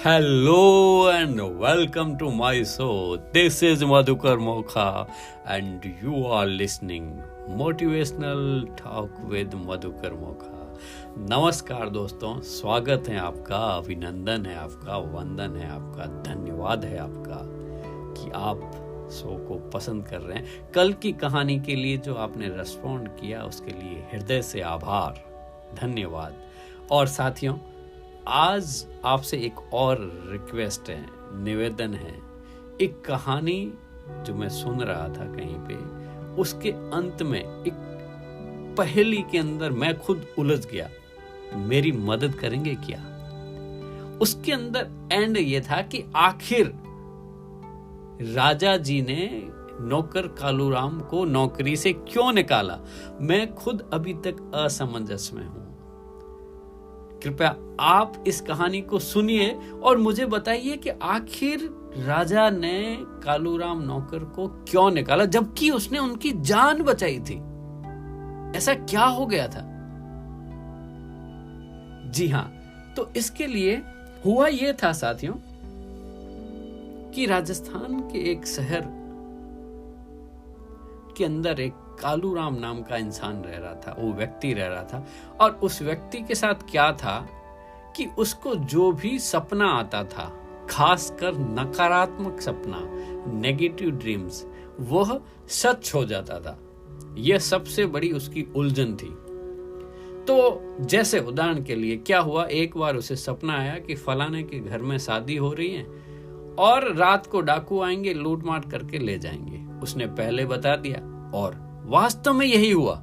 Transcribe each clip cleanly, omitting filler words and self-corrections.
Hello and welcome to my show. This is Madhukar Mokha and you are listening Motivational Talk with Madhukar Mokha. नमस्कार दोस्तों, स्वागत है आपका, अभिनंदन है आपका, वंदन है आपका, धन्यवाद है आपका कि आप शो को पसंद कर रहे हैं। कल की कहानी के लिए जो आपने रेस्पॉन्ड किया उसके लिए हृदय से आभार, धन्यवाद। और साथियों, आज आपसे एक और रिक्वेस्ट है, निवेदन है। एक कहानी जो मैं सुन रहा था कहीं पे, उसके अंत में एक पहेली के अंदर मैं खुद उलझ गया। मेरी मदद करेंगे क्या? उसके अंदर एंड ये था कि आखिर राजा जी ने नौकर कालूराम को नौकरी से क्यों निकाला। मैं खुद अभी तक असमंजस में हूं। कृपया आप इस कहानी को सुनिए और मुझे बताइए कि आखिर राजा ने कालूराम नौकर को क्यों निकाला, जबकि उसने उनकी जान बचाई थी। ऐसा क्या हो गया था? जी हां, तो इसके लिए हुआ यह था साथियों कि राजस्थान के एक शहर के अंदर एक कालूराम नाम का इंसान रह रहा था, वो व्यक्ति रह रहा था। और उस व्यक्ति के साथ क्या था कि उसको जो भी सपना आता था, खासकर नकारात्मक सपना, नेगेटिव ड्रीम्स, वह सच हो जाता था। यह सबसे बड़ी उसकी उलझन थी। तो जैसे उदाहरण के लिए क्या हुआ, एक बार उसे सपना आया कि फलाने के घर में शादी हो रही है और रात को डाकू आएंगे, लूट मार करके ले जाएंगे। उसने पहले बता दिया और वास्तव में यही हुआ।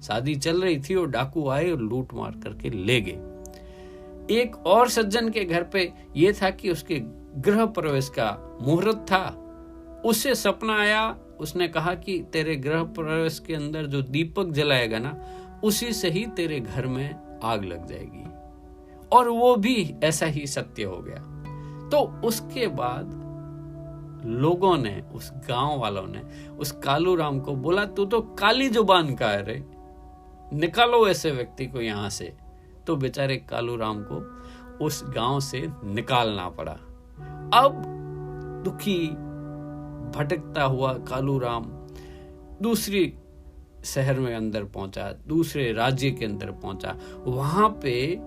शादी चल रही थी और डाकू आए और लूट मार करके ले गए। एक और सज्जन के घर पे यह था कि उसके गृह प्रवेश का मुहूर्त था। उससे सपना आया, उसने कहा कि तेरे गृह प्रवेश के अंदर जो दीपक जलाएगा ना, उसी से ही तेरे घर में आग लग जाएगी। और वो भी ऐसा ही सत्य हो गया। तो उसके बाद लोगों ने, उस गांव वालों ने उस कालूराम को बोला, तू तो काली जुबान का है रे, निकालो ऐसे व्यक्ति को यहां से। तो बेचारे कालूराम को उस गांव से निकालना पड़ा। अब दुखी भटकता हुआ कालूराम दूसरी शहर में अंदर पहुंचा, दूसरे राज्य के अंदर पहुंचा। वहां पे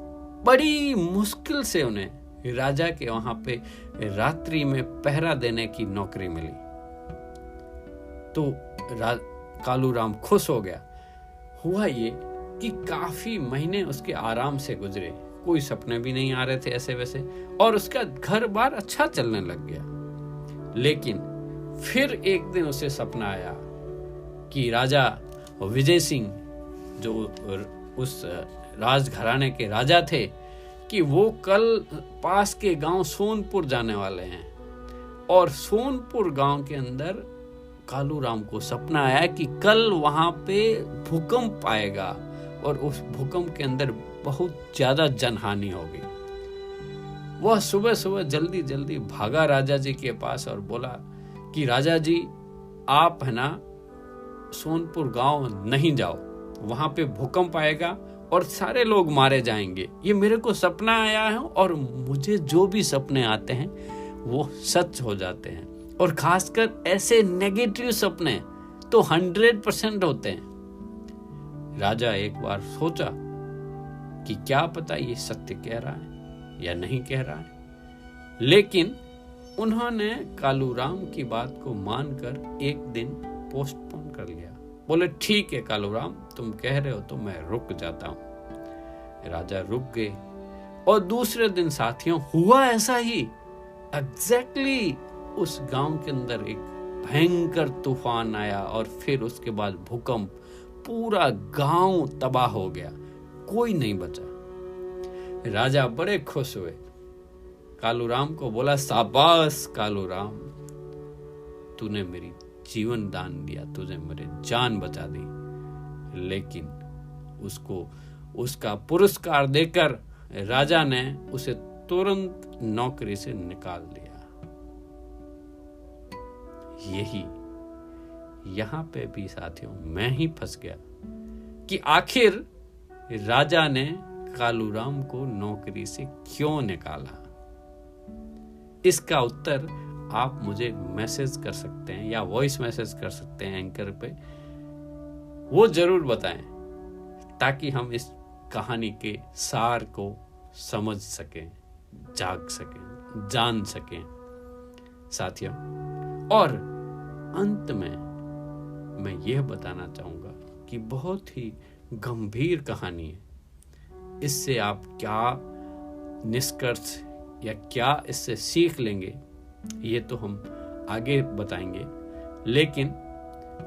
बड़ी मुश्किल से उन्हें राजा के वहां पे रात्रि में पहरा देने की नौकरी मिली। तो कालूराम खुश हो गया। हुआ ये कि काफी महीने उसके आराम से गुजरे, कोई सपने भी नहीं आ रहे थे ऐसे वैसे, और उसका घर बार अच्छा चलने लग गया। लेकिन फिर एक दिन उसे सपना आया कि राजा विजय सिंह, जो उस राजघराने के राजा थे, कि वो कल पास के गांव सोनपुर जाने वाले हैं। और सोनपुर गांव के अंदर कालूराम को सपना आया कि कल वहां पे भूकंप आएगा और उस भूकंप के अंदर बहुत ज्यादा जनहानि होगी। वह सुबह सुबह जल्दी जल्दी भागा राजा जी के पास और बोला कि राजा जी, आप है ना सोनपुर गांव नहीं जाओ, वहां पे भूकंप आएगा और सारे लोग मारे जाएंगे। ये मेरे को सपना आया है और मुझे जो भी सपने आते हैं वो सच हो जाते हैं, और खासकर ऐसे नेगेटिव सपने तो 100% होते हैं। राजा एक बार सोचा कि क्या पता ये सत्य कह रहा है या नहीं कह रहा है। लेकिन उन्होंने कालूराम की बात को मानकर एक दिन पोस्टपोन कर लिया। बोले ठीक है कालूराम, तुम कह रहे हो तो मैं रुक जाता हूं। राजा रुक गए और दूसरे दिन साथियों हुआ ऐसा ही। एग्जैक्टली उस गांव के अंदर एक भयंकर तूफान आया और फिर उसके बाद भूकंप, पूरा गांव तबाह हो गया, कोई नहीं बचा। राजा बड़े खुश हुए, कालूराम को बोला, शाबाश कालूराम, तूने मेरी जीवन दान दिया, तुझे मेरी जान बचा दी। लेकिन उसको उसका पुरस्कार देकर राजा ने उसे तुरंत नौकरी से निकाल दिया। यही यहां पे भी साथियों मैं ही फंस गया कि आखिर राजा ने कालूराम को नौकरी से क्यों निकाला। इसका उत्तर आप मुझे मैसेज कर सकते हैं या वॉइस मैसेज कर सकते हैं एंकर पे। वो जरूर बताएं ताकि हम इस कहानी के सार को समझ सकें, जाग सकें, जान सकें साथियों। और अंत में मैं यह बताना चाहूंगा कि बहुत ही गंभीर कहानी है। इससे आप क्या निष्कर्ष या क्या इससे सीख लेंगे ये तो हम आगे बताएंगे, लेकिन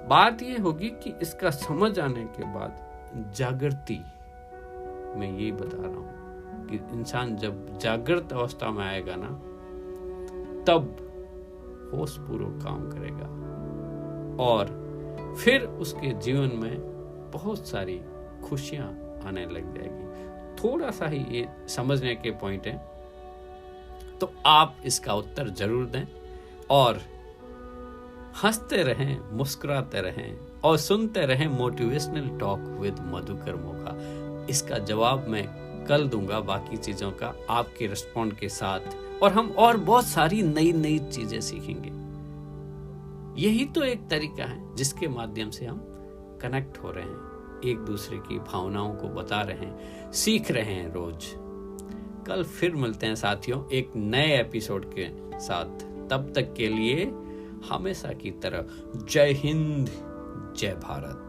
बात ये होगी कि इसका समझ आने के बाद जागृति, मैं यही बता रहा हूं कि इंसान जब जागृत अवस्था में आएगा ना, तब होशपूर्वक काम करेगा और फिर उसके जीवन में बहुत सारी खुशियां आने लग जाएगी। थोड़ा सा ही ये समझने के पॉइंट है, तो आप इसका उत्तर जरूर दें और हंसते रहें, मुस्कुराते रहें और सुनते रहें मोटिवेशनल टॉक विद मधुकर मोघा। इसका जवाब मैं कल दूंगा बाकी चीजों का आपके रिस्पॉन्ड के साथ, और हम और बहुत सारी नई नई चीजें सीखेंगे। यही तो एक तरीका है जिसके माध्यम से हम कनेक्ट हो रहे हैं, एक दूसरे की भावनाओं को बता रहे हैं, सीख रहे हैं रोज। कल फिर मिलते हैं साथियों एक नए एपिसोड के साथ। तब तक के लिए हमेशा की तरह जय हिंद, जय भारत।